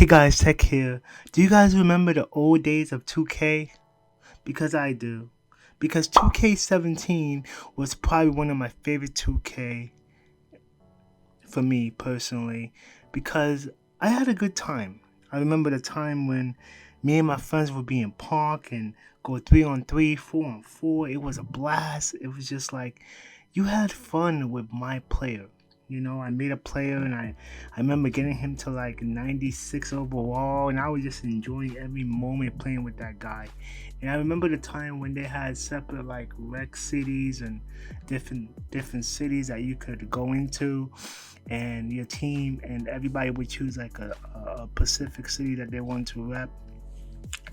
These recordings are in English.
Hey guys, Tech here. Do you guys remember the old days of 2K? Because I do. Because 2K17 was probably one of my favorite 2K for me personally. Because I had a good time. I remember the time when me and my friends would be in park and go 3-on-3, 4-on-4. It was a blast. It was just like you had fun with my player. I made a player and I remember getting him to like 96 overall, and I was just enjoying every moment playing with that guy. And I remember the time when they had separate like rec cities and different cities that you could go into, and your team and everybody would choose like a Pacific city that they want to rep.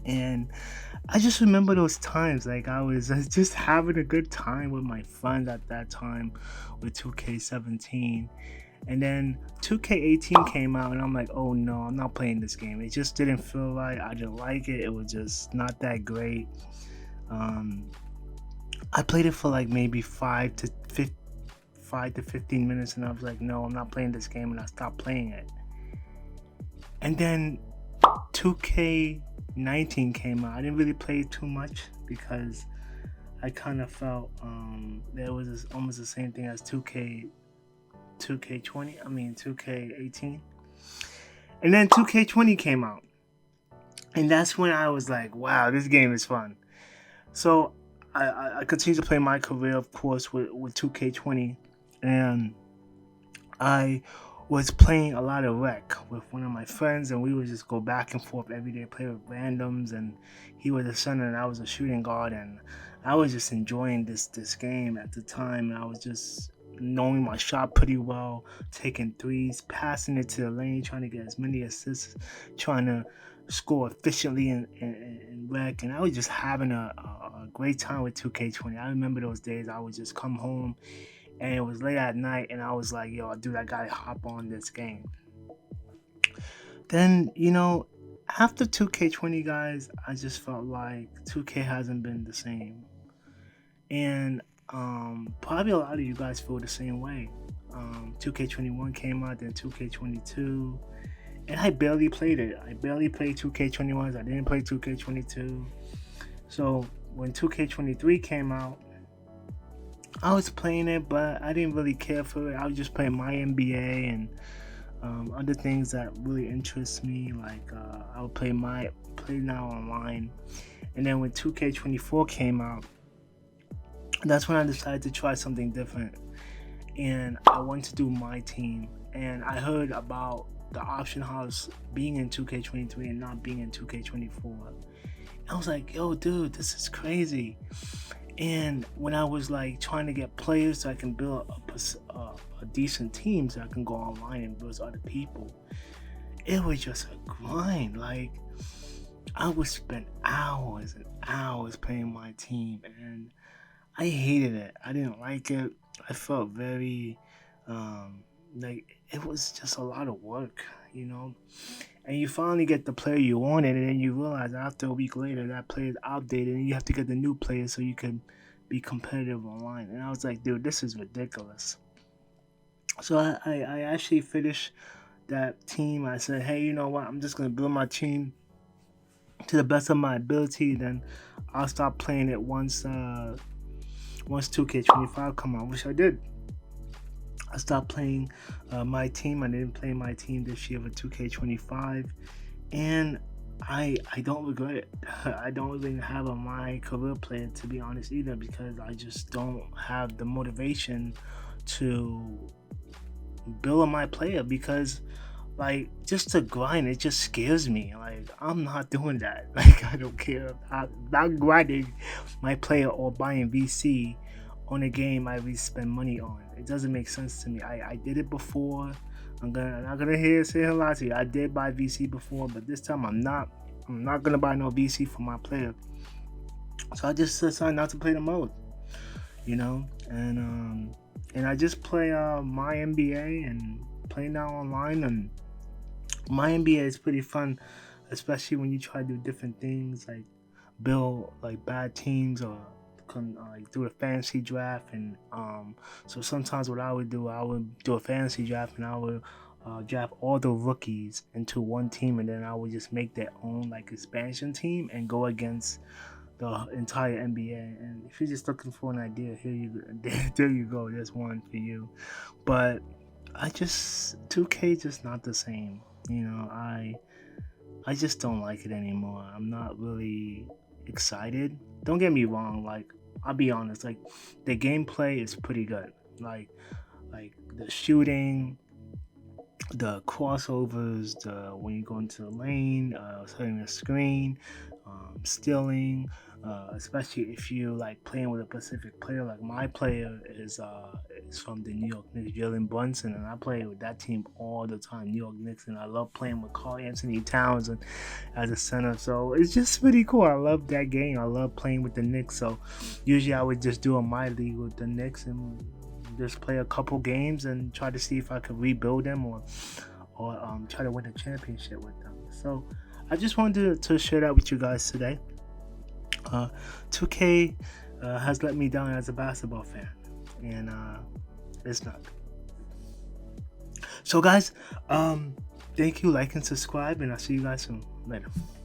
And I just remember those times, like I was just having a good time with my friends at that time with 2K17. And then 2K18 came out, and I'm like, oh no, I'm not playing this game. It just didn't feel right. I didn't like it. It was just not that great. Um, I played it for like maybe 5 to 15 minutes, and I was like, no, I'm not playing this game, and I stopped playing it. And then 2K19 came out. I didn't really play it too much because I kind of felt there was almost the same thing as 2K20. I mean 2K18, and then 2K20 came out, and that's when I was like, wow, this game is fun. So I continued to play my career, of course, with 2K20, and I was playing a lot of rec with one of my friends, and we would just go back and forth every day, play with randoms, and he was a center and I was a shooting guard, and I was just enjoying this game at the time. And I was just knowing my shot pretty well, taking threes, passing it to the lane, trying to get as many assists, trying to score efficiently in rec, and I was just having a great time with 2K20. I remember those days. I would just come home and it was late at night, and I was like, yo, dude, I gotta hop on this game. Then, after 2K20, guys, I just felt like 2K hasn't been the same. And probably a lot of you guys feel the same way. 2K21 came out, then 2K22, and I barely played it. I barely played 2K21s. I didn't play 2K22. So when 2K23 came out, I was playing it, but I didn't really care for it. I was just playing my NBA and other things that really interest me. Like I would play now online. And then when 2K24 came out, that's when I decided to try something different. And I wanted to do my team. And I heard about the option house being in 2K23 and not being in 2K24. I was like, yo, dude, this is crazy. And when I was like trying to get players so I can build a decent team so I can go online and build other people, it was just a grind. Like I would spend hours and hours playing my team, and I hated it. I didn't like it. I felt very like it was just a lot of work, you know. And you finally get the player you wanted, and then you realize after a week later that player is outdated, and you have to get the new player so you can be competitive online. And I was like, dude, this is ridiculous. So I actually finished that team. I said, hey, you know what? I'm just gonna build my team to the best of my ability. Then I'll stop playing it once 2K25 come out, which I did. I stopped playing my team. I didn't play my team this year for 2K25, and I don't regret it. I don't even have a my career player, to be honest, either, because I just don't have the motivation to build on my player, because like just to grind, it just scares me. Like I'm not doing that. Like I don't care. I'm not grinding my player or buying VC on a game I really spend money on. It doesn't make sense to me. I did it before. I'm not gonna say a lot to you. I did buy VC before, but this time I'm not. I'm not gonna buy no VC for my player. So I just decided not to play the mode, and I just play my NBA and play now online. And my NBA is pretty fun, especially when you try to do different things like build like bad teams or like do a fantasy draft. And so sometimes what I would do a fantasy draft, and I would draft all the rookies into one team, and then I would just make their own like expansion team and go against the entire NBA. And if you're just looking for an idea, here you go. There you go. There's one for you. But 2K just not the same. I just don't like it anymore. I'm not really excited. Don't get me wrong. Like, I'll be honest. Like, the gameplay is pretty good. Like the shooting, the crossovers, the when you go into the lane, setting the screen, stealing, especially if you like playing with a specific player. Like my player is from the New York Knicks, Jalen Brunson, and I play with that team all the time, New York Knicks, and I love playing with Karl Anthony Towns and as a center. So it's just pretty cool. I love that game. I love playing with the Knicks. So usually I would just do a my league with the Knicks and just play a couple games and try to see if I could rebuild them or try to win a championship with them. So I just wanted to share that with you guys today. 2K has let me down as a basketball fan, and it's not. So guys, thank you, like and subscribe, and I'll see you guys soon. Later.